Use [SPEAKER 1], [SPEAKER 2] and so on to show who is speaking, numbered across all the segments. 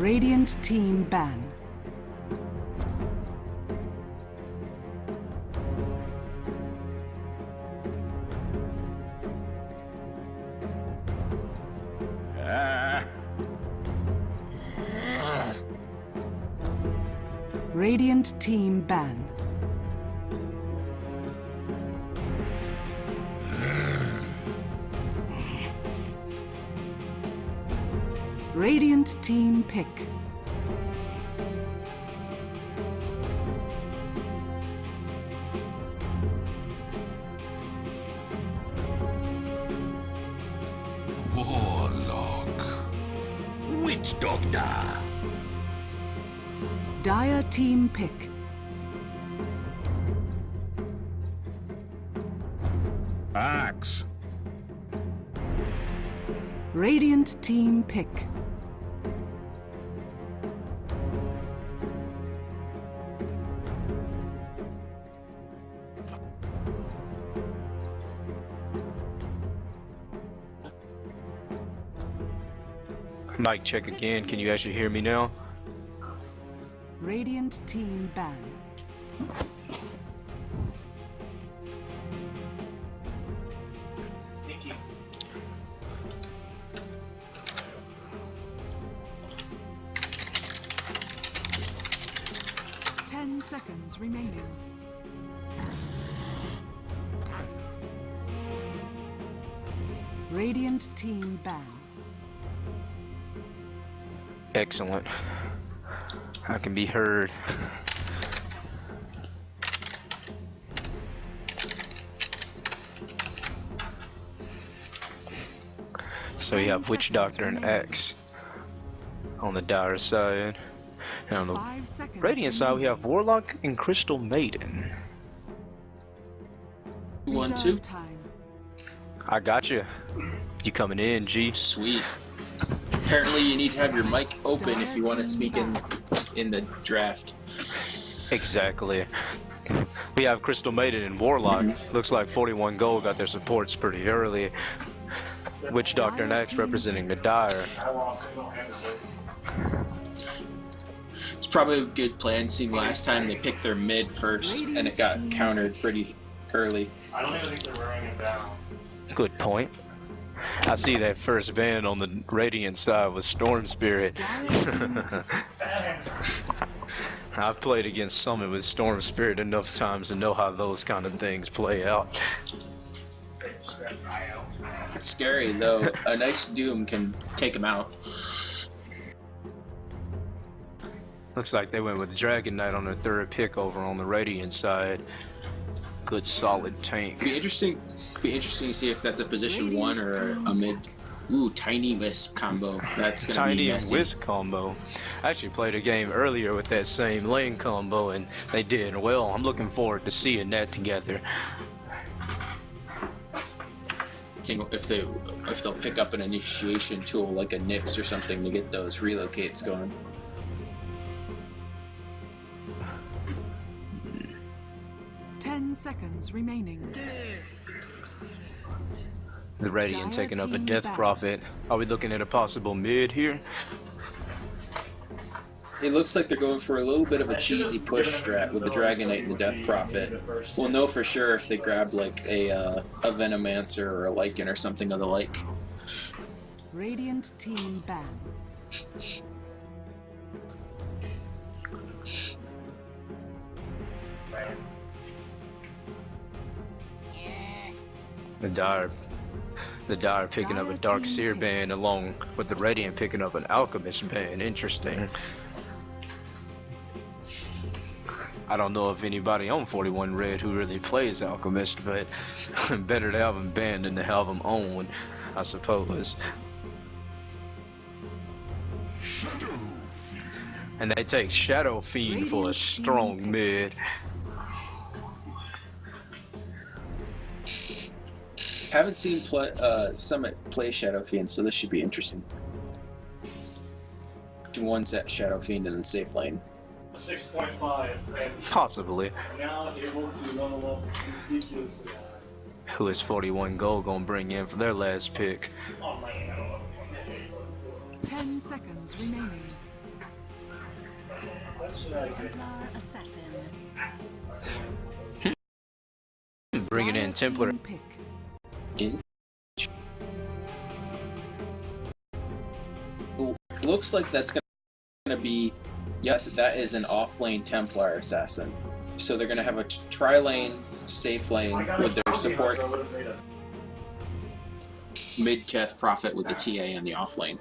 [SPEAKER 1] Radiant team ban. Radiant team ban. Radiant team pick.
[SPEAKER 2] Warlock. Witch Doctor.
[SPEAKER 1] Dire team pick.
[SPEAKER 2] Axe.
[SPEAKER 1] Radiant team pick.
[SPEAKER 3] Mic check again. Can you actually hear me now?
[SPEAKER 1] Radiant team ban.
[SPEAKER 4] Thank you.
[SPEAKER 1] Ten seconds remaining. Radiant team ban.
[SPEAKER 3] Excellent. I can be heard. So you have Witch Doctor and Axe on the Dire side. And on the Radiant side, we have Warlock and Crystal Maiden.
[SPEAKER 4] 1-2.
[SPEAKER 3] I got you. You coming in, G?
[SPEAKER 4] Sweet. Apparently, you need to have your mic open if you want to speak in the draft.
[SPEAKER 3] Exactly. We have Crystal Maiden and Warlock. Looks like 41 Gold got their supports pretty early. Witch Doctor and Axe representing the Dire.
[SPEAKER 4] It's probably a good plan, seeing last time they picked their mid first, and it got countered pretty early.
[SPEAKER 5] I don't even think they're wearing it down.
[SPEAKER 3] Good point. I see that first ban on the Radiant side was Storm Spirit. I've played against Summit with Storm Spirit enough times to know how those kind of things play out.
[SPEAKER 4] It's scary, though. A nice Doom can take him out.
[SPEAKER 3] Looks like they went with Dragon Knight on their third pick over on the Radiant side. Good solid tank.
[SPEAKER 4] Be interesting to see if that's a position 1 or a mid. Ooh, Tiny Wisp combo. That's gonna
[SPEAKER 3] Tiny
[SPEAKER 4] be
[SPEAKER 3] and
[SPEAKER 4] messy.
[SPEAKER 3] Wisp combo. I actually played a game earlier with that same lane combo and they did well. I'm looking forward to seeing that together.
[SPEAKER 4] If they'll pick up an initiation tool like a Nyx or something to get those relocates going.
[SPEAKER 1] Seconds remaining.
[SPEAKER 3] The Radiant taking up a Death Prophet. Are we looking at a possible mid here?
[SPEAKER 4] It looks like they're going for a little bit of a cheesy push strat with the Dragon Knight and the Death Prophet. We'll know for sure if they grab like a Venomancer or a Lycan or something of the like.
[SPEAKER 1] Radiant team ban.
[SPEAKER 3] The Dire picking up a Dark Seer band along with the Radiant picking up an Alchemist band. Interesting. I don't know if anybody on 41 Red who really plays Alchemist, but better to have them banned than to have them own, I suppose. And they take Shadow Fiend for a strong mid.
[SPEAKER 4] Haven't seen Summit play Shadow Fiend, so this should be interesting. One set Shadow Fiend in the safe lane.
[SPEAKER 5] 6.5. And
[SPEAKER 3] Possibly.
[SPEAKER 5] now able to level up ridiculously high.
[SPEAKER 3] Who is 41 Gold gonna bring in for their last pick?
[SPEAKER 5] Oh man, I don't know.
[SPEAKER 1] 10 seconds remaining. Templar assassin.
[SPEAKER 3] Bringing in
[SPEAKER 1] Dire
[SPEAKER 3] Templar.
[SPEAKER 1] team pick.
[SPEAKER 4] Looks like that's gonna be, yes, that is an off-lane Templar assassin. So they're gonna have a tri-lane, safe lane with their support, mid-Death Prophet with the TA on the off-lane.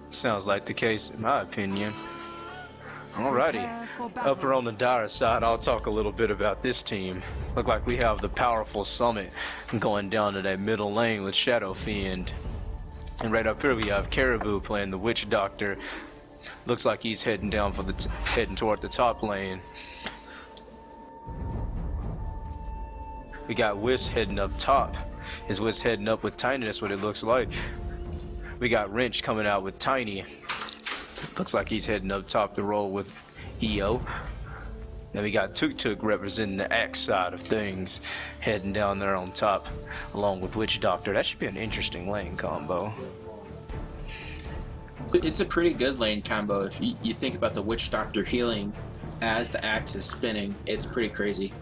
[SPEAKER 3] Sounds like the case in my opinion. Alrighty.
[SPEAKER 1] Prepare for battle.
[SPEAKER 3] Up on the Dire side, I'll talk a little bit about this team. Look like we have the powerful Summit going down to that middle lane with Shadow Fiend. And right up here we have Caribou playing the Witch Doctor. Looks like he's heading down for the heading toward the top lane. We got Wisp heading up top. Is Wisp heading up with Tiny? That's what it looks like. We got Wrench coming out with Tiny. Looks like he's heading up top to roll with EO. Then we got Tuk representing the Axe side of things, heading down there on top, along with Witch Doctor. That should be an interesting lane combo.
[SPEAKER 4] It's a pretty good lane combo. If you think about the Witch Doctor healing as the axe is spinning, it's pretty crazy.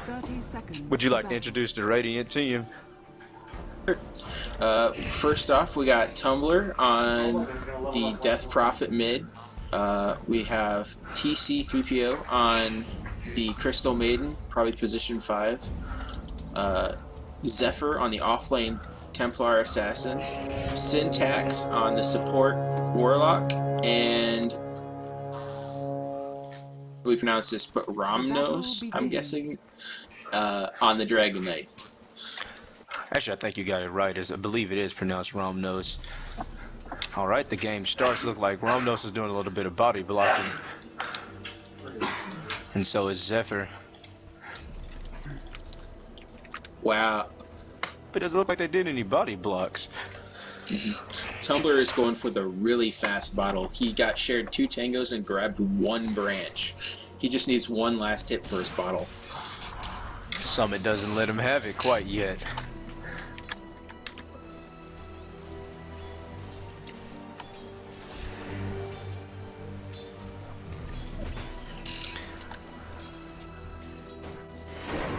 [SPEAKER 1] 30 seconds.
[SPEAKER 3] Would you like to
[SPEAKER 1] battle.
[SPEAKER 3] introduce the Radiant team?
[SPEAKER 4] First off, we got Tumbler on the Death Prophet mid. We have TC3PO on the Crystal Maiden, probably position 5. Zephyr on the offlane Templar Assassin. Syntax on the support Warlock. And we pronounce this, but Ramnos, I'm guessing, on the Dragon Knight.
[SPEAKER 3] Actually, I think you got it right. I believe it is pronounced Ramnos. Alright, the game starts. Look like Ramnos is doing a little bit of body blocking. And so is Zephyr.
[SPEAKER 4] Wow.
[SPEAKER 3] But it doesn't look like they did any body blocks.
[SPEAKER 4] Tumbler is going for the really fast bottle. He got shared 2 tangos and grabbed 1 branch. He just needs 1 last hit for his bottle.
[SPEAKER 3] Summit doesn't let him have it quite yet.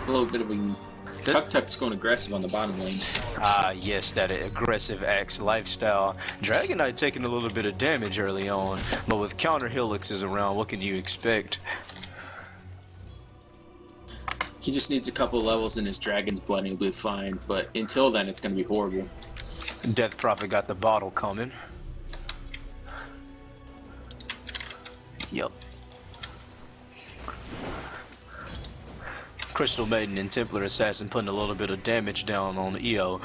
[SPEAKER 4] A little bit of a Tuk-Tuk's going aggressive on the bottom lane.
[SPEAKER 3] Ah, yes, that aggressive axe lifestyle. Dragon Knight taking a little bit of damage early on, but with counter helixes around, what can you expect?
[SPEAKER 4] He just needs a couple levels in his Dragon's Blood and he'll be fine, but until then it's going to be horrible.
[SPEAKER 3] Death Prophet got the bottle coming. Yup. Crystal Maiden and Templar Assassin putting a little bit of damage down on EO.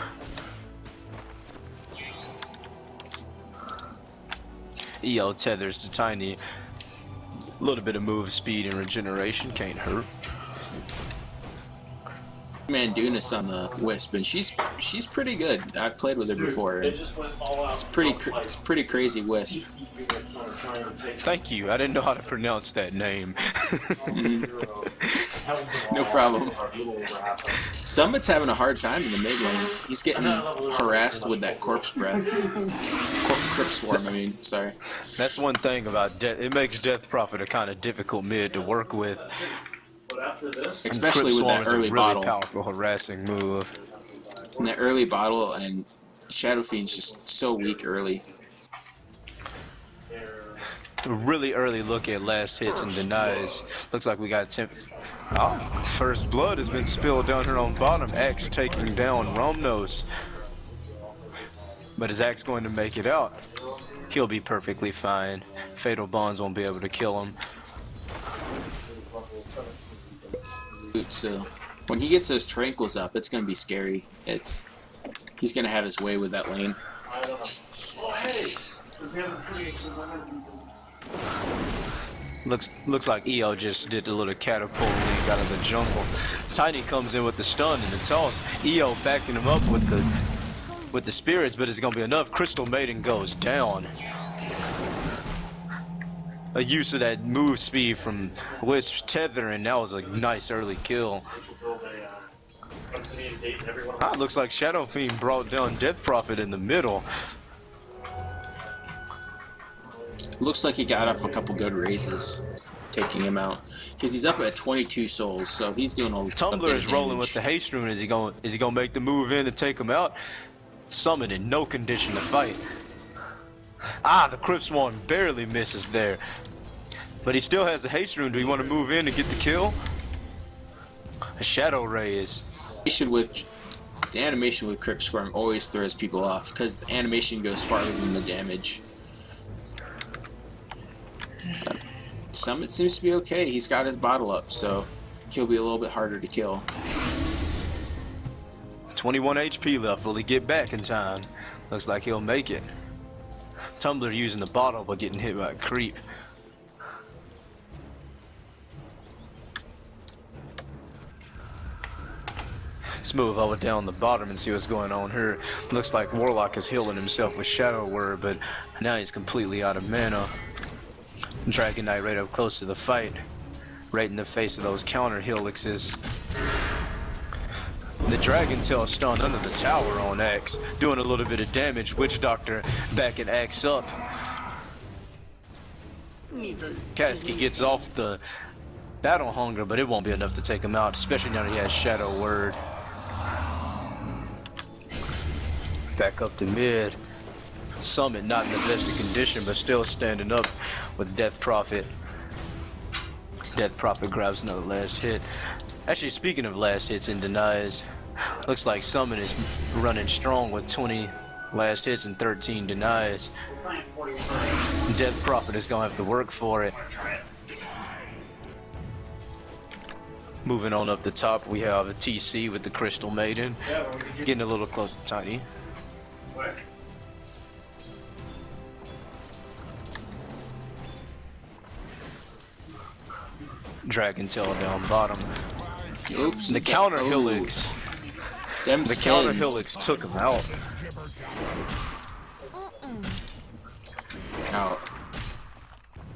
[SPEAKER 3] EO tethers to Tiny. A little bit of move speed and regeneration can't hurt.
[SPEAKER 4] Mandunas on the Wisp, and she's pretty good. I've played with her before.
[SPEAKER 5] They just went all out.
[SPEAKER 4] It's pretty crazy Wisp.
[SPEAKER 3] Thank you. I didn't know how to pronounce that name.
[SPEAKER 4] No problem. Summit's having a hard time in the mid lane. He's getting harassed with that corpse breath. Crypt swarm, I mean, sorry.
[SPEAKER 3] That's one thing about it makes Death Prophet a kind of difficult mid to work with.
[SPEAKER 4] Especially with that early
[SPEAKER 3] really
[SPEAKER 4] bottle.
[SPEAKER 3] Powerful harassing move.
[SPEAKER 4] And that early bottle, and Shadow Fiend's just so weak early.
[SPEAKER 3] A really early look at last hits and denies. Looks like we got first blood has been spilled down here on bottom. Axe taking down Ramnos. But is Axe going to make it out? He'll be perfectly fine. Fatal Bonds won't be able to kill him.
[SPEAKER 4] So when he gets those tranquils up, it's going to be scary. He's going to have his way with that lane.
[SPEAKER 3] Looks like EO just did a little catapult leap out of the jungle. Tiny comes in with the stun and the toss. EO backing him up with the spirits, but it's gonna be enough. Crystal Maiden goes down. A use of that move speed from Wisp's tethering. That was a nice early kill. Looks like Shadow Fiend brought down Death Prophet in the middle.
[SPEAKER 4] Looks like he got off a couple good raises, taking him out. Because he's up at 22 souls, so he's doing a
[SPEAKER 3] Tumbler
[SPEAKER 4] bit
[SPEAKER 3] is
[SPEAKER 4] of
[SPEAKER 3] rolling with
[SPEAKER 4] damage.
[SPEAKER 3] the haste rune. Is he gonna make the move in to take him out? Summon in no condition to fight. Ah, the Crypt Swarm barely misses there. But he still has the haste rune. Do you want to move in and get the kill? A Shadow Ray is...
[SPEAKER 4] The animation with Crypt Swarm always throws people off, because the animation goes farther than the damage. Summit seems to be okay. He's got his bottle up, so he'll be a little bit harder to kill.
[SPEAKER 3] 21 HP left. Will he get back in time? Looks like he'll make it. Tumbler using the bottle but getting hit by a creep. Let's move over down the bottom and see what's going on here. Looks like Warlock is healing himself with Shadow Word, but now he's completely out of mana. Dragon Knight right up close to the fight, right in the face of those counter helixes. The Dragon Tail stunned under the tower on X, doing a little bit of damage. Witch Doctor backing X up. Kasky gets off the Battle Hunger, but it won't be enough to take him out, especially now that he has Shadow Word. Back up to mid. Summit not in the best of condition, but still standing up with Death Prophet. Death Prophet grabs another last hit. Actually, speaking of last hits and denies, looks like Summit is running strong with 20 last hits and 13 denies. Death Prophet is gonna have to work for it. Moving on up the top, we have a TC with the Crystal Maiden. Getting a little close to Tiny. Dragon Tail down bottom.
[SPEAKER 4] Oops.
[SPEAKER 3] The counter
[SPEAKER 4] Oh.
[SPEAKER 3] helix.
[SPEAKER 4] Them
[SPEAKER 3] The counter
[SPEAKER 4] skins.
[SPEAKER 3] helix took him out.
[SPEAKER 4] Out.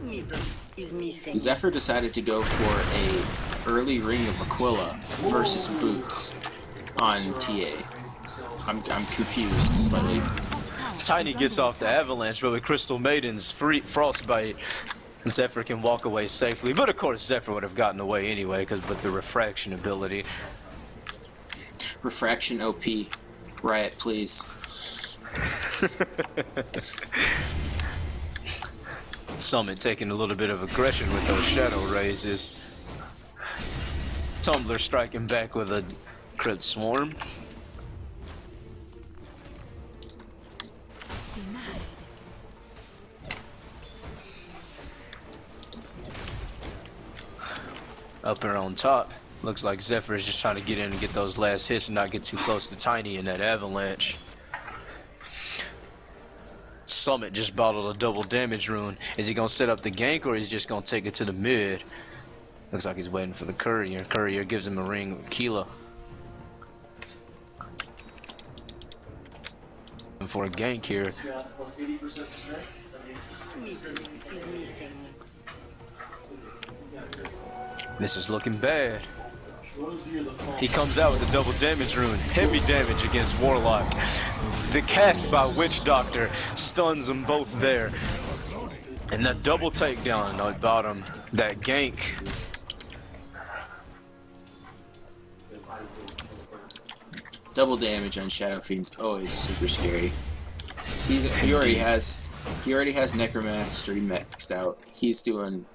[SPEAKER 1] Middle is missing.
[SPEAKER 4] Zephyr decided to go for a early Ring of Aquila versus Boots on TA. I'm confused slightly.
[SPEAKER 3] Tiny gets off the avalanche, but with Crystal Maiden's frostbite, Zephyr can walk away safely. But of course, Zephyr would have gotten away anyway, because with the refraction ability.
[SPEAKER 4] Refraction OP. Riot, please.
[SPEAKER 3] Summit taking a little bit of aggression with those shadow raises. Tumbler striking back with a Crypt Swarm.
[SPEAKER 1] Denied.
[SPEAKER 3] Up there on top. Looks like Zephyr is just trying to get in and get those last hits and not get too close to Tiny in that avalanche. Summit just bottled a double damage rune. Is he gonna set up the gank or is he just gonna take it to the mid? Looks like he's waiting for the courier. Courier gives him a ring of Keela. And for a gank here.
[SPEAKER 5] Yeah, plus 80% strength.
[SPEAKER 1] Middle is missing.
[SPEAKER 3] This is looking bad.
[SPEAKER 5] Rosier the fall.
[SPEAKER 3] He comes out with a double damage rune. Heavy damage against Warlock. The cast by Witch Doctor stuns them both there. And that double takedown on bottom. That gank.
[SPEAKER 4] Double damage on Shadow Fiend's always super scary. He already has Necromastery maxed out. He's doing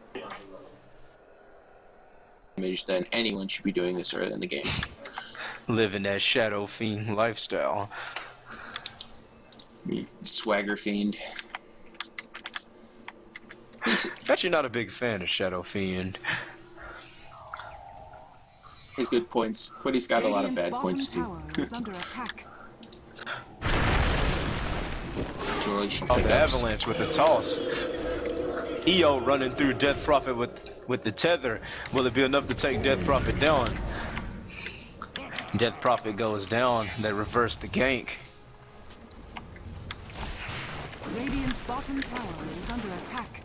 [SPEAKER 4] damage than anyone should be doing this early in the game.
[SPEAKER 3] Living that Shadow Fiend lifestyle.
[SPEAKER 4] Swagger Fiend. He's
[SPEAKER 3] Actually not a big fan of Shadow Fiend.
[SPEAKER 4] good points, but he's got a lot of
[SPEAKER 1] Radiant's
[SPEAKER 4] bad
[SPEAKER 1] bottom
[SPEAKER 4] points too.
[SPEAKER 1] tower is under attack.
[SPEAKER 4] George
[SPEAKER 3] Oh, the
[SPEAKER 4] pickups.
[SPEAKER 3] avalanche with the toss. EO running through Death Prophet with the tether. Will it be enough to take Death Prophet down? Death Prophet goes down. They reverse the gank.
[SPEAKER 1] Radiant's bottom tower is under attack.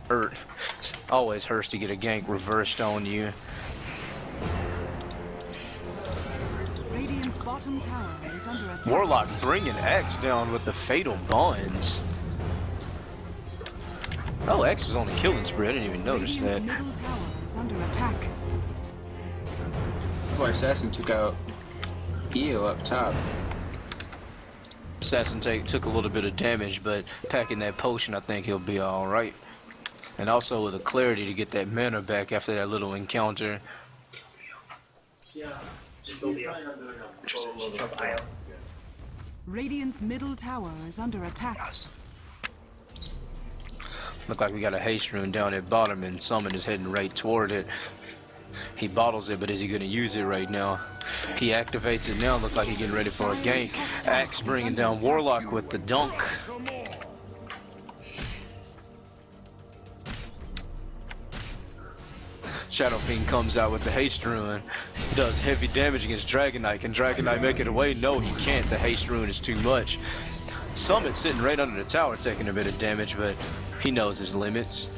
[SPEAKER 3] Hurt. Always hurts to get a gank reversed on you.
[SPEAKER 1] Radiant's bottom tower is under attack.
[SPEAKER 3] Warlock bringing Axe down with the fatal bonds. Oh, X was on the killing spree. I didn't even notice
[SPEAKER 1] Radiant's
[SPEAKER 3] that.
[SPEAKER 1] middle tower is under attack.
[SPEAKER 4] Oh, our assassin took out EO up top.
[SPEAKER 3] Assassin took a little bit of damage, but packing that potion, I think he'll be all right. And also with the clarity to get that mana back after that little encounter.
[SPEAKER 1] Radiant's middle tower is under attack.
[SPEAKER 3] Look like we got a haste rune down at bottom, and Summon is heading right toward it. He bottles it, but is he going to use it right now? He activates it now. Look like he's getting ready for a gank. Axe bringing down Warlock with the dunk. Shadow Fiend comes out with the haste rune. Does heavy damage against Dragon Knight. Can Dragon Knight make it away? No, he can't. The haste rune is too much. Summit sitting right under the tower taking a bit of damage, but he knows his limits.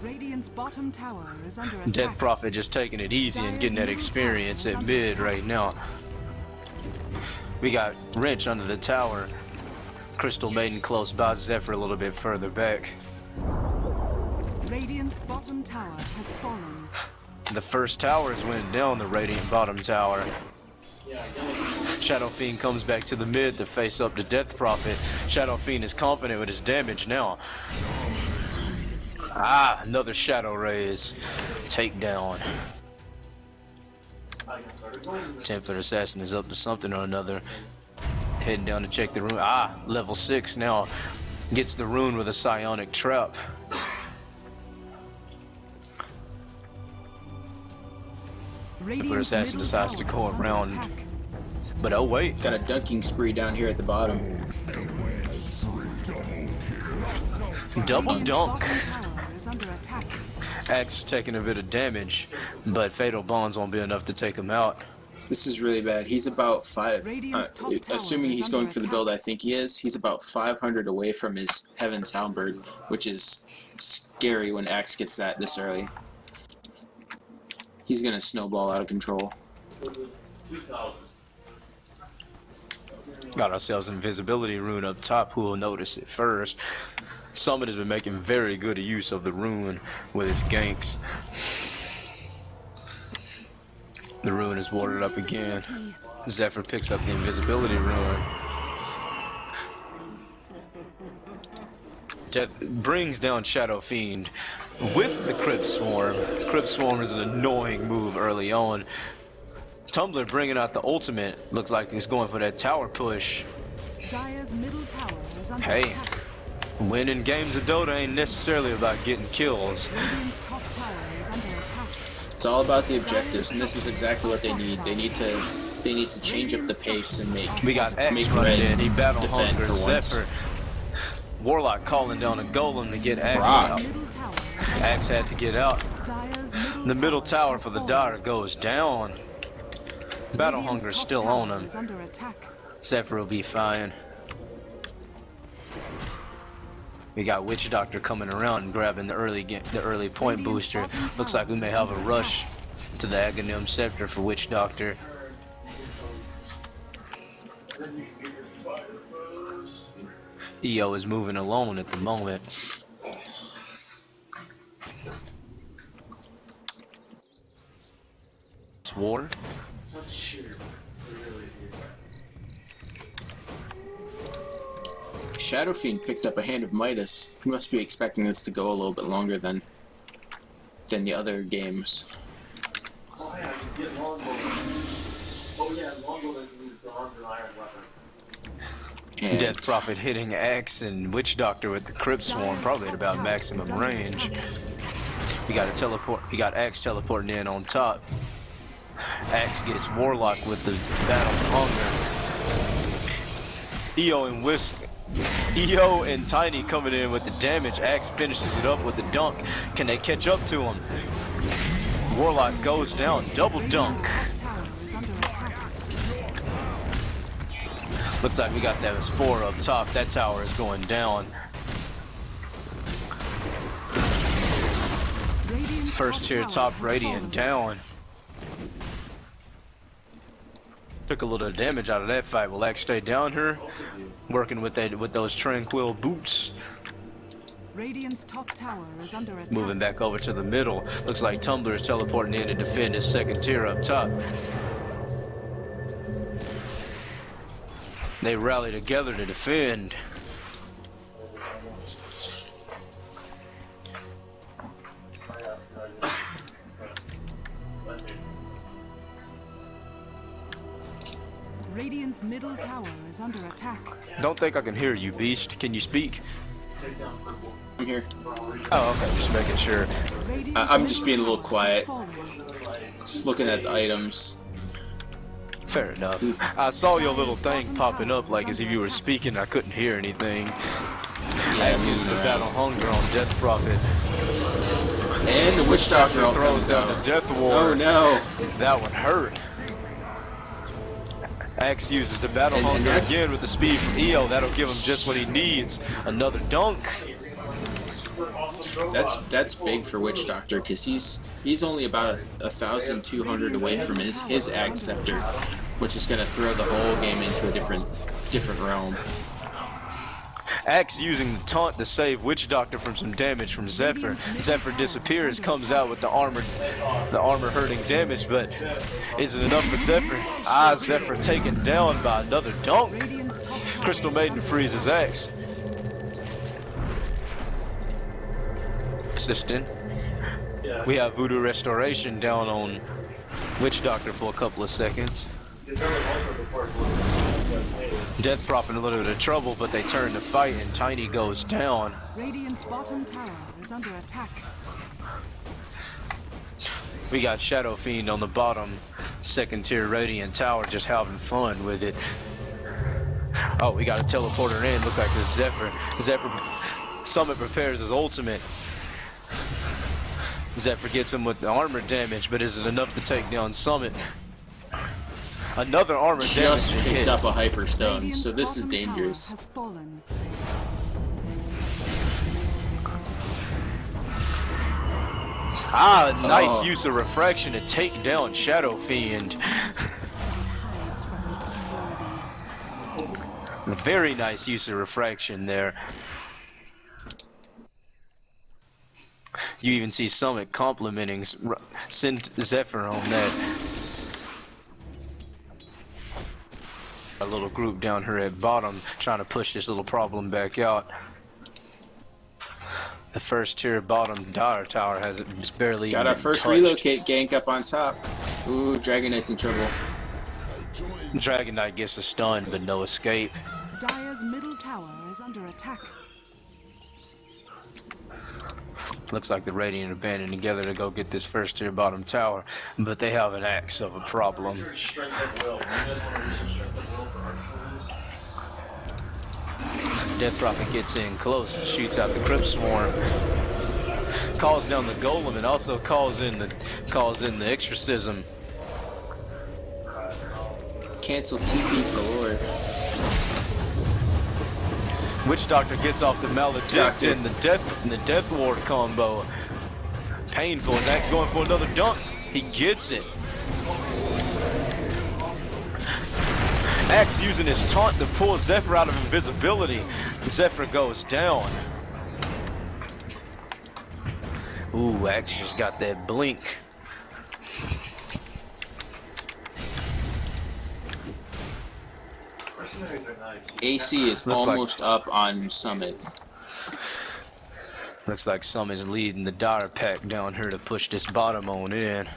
[SPEAKER 1] Radiant's bottom tower is under attack.
[SPEAKER 3] Death Prophet just taking it easy and getting that experience at mid right now. We got Wrench under the tower. Crystal Maiden close by, Zephyr a little bit further back.
[SPEAKER 1] Radiant's bottom tower has fallen.
[SPEAKER 3] The first towers went down, the Radiant bottom tower. Shadow Fiend comes back to the mid to face up to Death Prophet. Shadow Fiend is confident with his damage now. Ah, another Shadow Raise. Takedown. 10-foot Assassin is up to something or another. Heading down to check the rune. Ah, level 6 now. Gets the rune with a psionic trap. The Assassin decides to go around. But oh wait.
[SPEAKER 4] Got a dunking spree down here at the bottom.
[SPEAKER 3] Double dunk. Axe is taking a bit of damage, but Fatal Bonds won't be enough to take him out.
[SPEAKER 4] This is really bad. He's about assuming he's going for the build I think he is, he's about 500 away from his Heaven's Halberd, which is scary when Axe gets that this early. He's gonna snowball out of control.
[SPEAKER 3] Got ourselves an invisibility rune up top, who will notice it first. Summon has been making very good use of the rune with his ganks. The rune is warded up again. Zephyr picks up the invisibility rune. Death brings down Shadow Fiend with the Crypt Swarm. Crypt Swarm is an annoying move early on. Tumbler bringing out the ultimate. Looks like he's going for that tower push.
[SPEAKER 1] Dire's middle tower is under
[SPEAKER 3] Hey,
[SPEAKER 1] attack.
[SPEAKER 3] winning games of Dota ain't necessarily about getting kills.
[SPEAKER 1] Radiant's top tower is under attack.
[SPEAKER 4] It's all about the objectives, and this is exactly what they need. They need to change up the pace and make
[SPEAKER 3] We got X
[SPEAKER 4] Make
[SPEAKER 3] running
[SPEAKER 4] Red
[SPEAKER 3] in. He battle
[SPEAKER 4] defend
[SPEAKER 3] hunger.
[SPEAKER 4] for once.
[SPEAKER 3] Zephyr. Warlock calling down a golem to get Axe
[SPEAKER 4] Brock.
[SPEAKER 3] out.
[SPEAKER 1] Middle tower is under
[SPEAKER 3] Axe had to get out.
[SPEAKER 1] Dire's
[SPEAKER 3] The middle tower
[SPEAKER 1] has
[SPEAKER 3] for the
[SPEAKER 1] fallen.
[SPEAKER 3] Dire goes down. Battle
[SPEAKER 1] Radiant's
[SPEAKER 3] hunger
[SPEAKER 1] top
[SPEAKER 3] still
[SPEAKER 1] tower
[SPEAKER 3] on him.
[SPEAKER 1] is under attack.
[SPEAKER 3] Zephyr will be fine. We got Witch Doctor coming around and grabbing the early point booster. Looks like we may have a rush to the Aghanim Scepter for Witch Doctor. EO is moving alone at the moment. It's war.
[SPEAKER 4] Shadow Fiend picked up a Hand of Midas. He must be expecting this to go a little bit longer than the other games.
[SPEAKER 5] Oh yeah, you get longbow. Oh yeah, longbow that means bronze and iron weapons.
[SPEAKER 4] And
[SPEAKER 3] Death Prophet hitting Axe and Witch Doctor with the Crypt Swarm, probably at about maximum range. We got a teleport. We got Axe teleporting in on top. Axe gets Warlock with the Battle Hunger. EO and Tiny coming in with the damage. Axe finishes it up with the dunk. Can they catch up to him? Warlock goes down. Double dunk.
[SPEAKER 1] Radiant's top tower is under attack.
[SPEAKER 3] Looks like we got that as 4 up top. That tower is going down.
[SPEAKER 1] Radiant's
[SPEAKER 3] First tier
[SPEAKER 1] tower
[SPEAKER 3] top
[SPEAKER 1] has
[SPEAKER 3] Radiant
[SPEAKER 1] fallen.
[SPEAKER 3] down. Took a little damage out of that fight. Will Axe stay down here? Working with those tranquil boots.
[SPEAKER 1] Radiant's top tower is under attack.
[SPEAKER 3] Moving back over to the middle. Looks like Tumbler is teleporting in to defend his second tier up top. They rally together to defend.
[SPEAKER 1] Radiant's middle tower is under attack.
[SPEAKER 3] Don't think I can hear you, Beast. Can you speak?
[SPEAKER 4] I'm here.
[SPEAKER 3] Oh, okay. Just making sure.
[SPEAKER 4] I'm just being a little quiet. Just looking at the items.
[SPEAKER 3] Fair enough. I saw your little thing popping up like as if you were speaking. I couldn't hear anything. Axe using the Battle Hunger on Death Prophet.
[SPEAKER 4] And the Witch Doctor all
[SPEAKER 3] throws
[SPEAKER 4] comes
[SPEAKER 3] down
[SPEAKER 4] out.
[SPEAKER 3] the Death Ward.
[SPEAKER 4] Oh no!
[SPEAKER 3] That one hurt. Axe uses the Battle
[SPEAKER 4] And
[SPEAKER 3] Hunger
[SPEAKER 4] that's-
[SPEAKER 3] again with the speed from EO. That'll give him just what he needs. Another dunk.
[SPEAKER 4] That's big for Witch Doctor because he's only about 1,200 away from his Axe Scepter, which is gonna throw the whole game into a different realm.
[SPEAKER 3] Axe using the taunt to save Witch Doctor from some damage from Zephyr. Zephyr disappears, comes out with the armor hurting damage, but is it enough for Zephyr? Zephyr taken down by another dunk.
[SPEAKER 1] Radiant's top tower
[SPEAKER 3] Crystal Maiden freezes Axe. Assistant. We have Voodoo Restoration down on Witch Doctor for a couple of seconds. Death Prophet in a little bit of trouble, but they turn to fight and Tiny goes down.
[SPEAKER 1] Radiant's bottom tower is under attack.
[SPEAKER 3] We got Shadow Fiend on the bottom, second tier Radiant Tower, just having fun with it. Oh, we got a teleporter in, look like this Zephyr. Summit prepares his ultimate. Zephyr gets him with the armor damage, but is it enough to take down Summit? Another armor damage
[SPEAKER 4] Just
[SPEAKER 3] hit.
[SPEAKER 4] picked up a Hyper Stone,
[SPEAKER 1] Radiant's
[SPEAKER 4] so this is
[SPEAKER 1] bottom tower
[SPEAKER 4] dangerous.
[SPEAKER 1] has fallen.
[SPEAKER 3] Nice
[SPEAKER 4] Oh.
[SPEAKER 3] use of refraction to take down Shadow Fiend.
[SPEAKER 1] Hides from the unworthy.
[SPEAKER 3] Very nice use of refraction there. You even see Summit complimenting Zephyr on that. A little group down here at bottom trying to push this little problem back out. The first tier bottom Daughter Tower has barely
[SPEAKER 4] Got
[SPEAKER 3] even
[SPEAKER 4] our
[SPEAKER 3] been
[SPEAKER 4] first
[SPEAKER 3] touched.
[SPEAKER 4] relocate gank up on top. Ooh, Dragon Knight's in trouble.
[SPEAKER 3] Dragon Knight gets a stun but no escape.
[SPEAKER 1] Dire's middle tower is under attack.
[SPEAKER 3] Looks like the Radiant are banding together to go get this first tier bottom tower, but they have an axe of a problem.
[SPEAKER 5] Strength of will. You guys want to research strength of will for Archfiends?
[SPEAKER 3] Death Prophet gets in close and shoots out the Crypt Swarm. Calls down the Golem and also calls in the Exorcism.
[SPEAKER 4] Cancel TPs galore.
[SPEAKER 3] Witch Doctor gets off the Maledict
[SPEAKER 4] Doctor.
[SPEAKER 3] and the Death Ward combo. Painful. And Axe going for another dunk. He gets it. Axe using his taunt to pull Zephyr out of invisibility. Zephyr goes down. Ooh, Axe just got that blink.
[SPEAKER 5] Mercenaries are nice.
[SPEAKER 4] AC is
[SPEAKER 3] Looks like-
[SPEAKER 4] almost up on Summit.
[SPEAKER 3] Looks like Summon's leading the Dire Pack down here to push this bottom on in.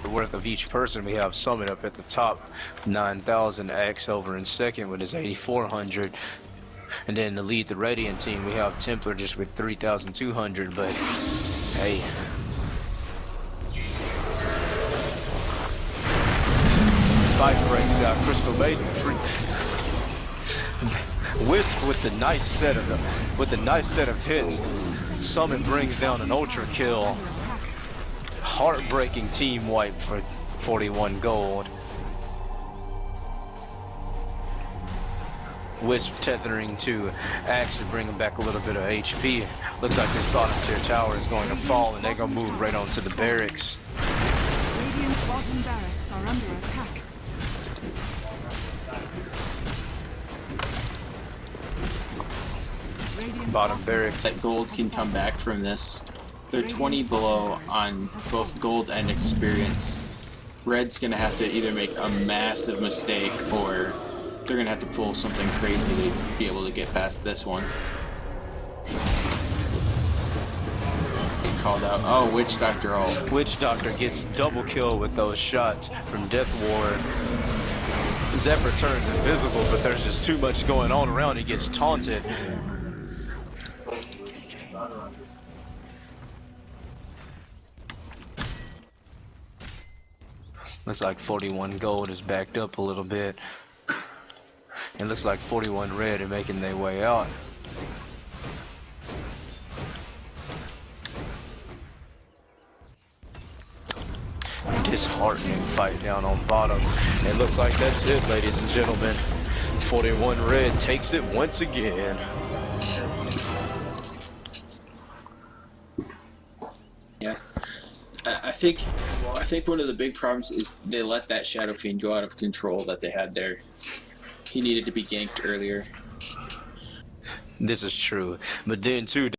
[SPEAKER 3] The worth of each person, we have Summon up at the top, 9,000, Axe over in second with his 8,400. And then to lead the Radiant team, we have Templar just with 3,200, but hey. Fight breaks out, Crystal Maiden free. Wisp with the nice set of hits. Summon brings down an ultra kill. Heartbreaking team wipe for 41 gold. Wisp tethering to Axe to bring him back a little bit of HP. Looks like this bottom tier tower is going to fall and they're going to move right onto the barracks.
[SPEAKER 1] Radiant's bottom barracks are are under attack. Radiant's
[SPEAKER 3] Bottom barracks.
[SPEAKER 4] That gold can come back from this. They're 20 below on both gold and experience. Red's gonna have to either make a massive mistake or they're gonna have to pull something crazy to be able to get past this one. Get called out. Oh, Witch Doctor ult.
[SPEAKER 3] Witch Doctor gets double kill with those shots from Death Ward. Zephyr turns invisible, but there's just too much going on around. He gets taunted. Looks like 41 gold is backed up a little bit. It looks like 41 red are making their way out. Disheartening fight down on bottom. It looks like that's it, ladies and gentlemen. 41 red takes it once again.
[SPEAKER 4] Yeah. I think one of the big problems is they let that Shadow Fiend go out of control that they had there. He needed to be ganked earlier.
[SPEAKER 3] This is true. But then too,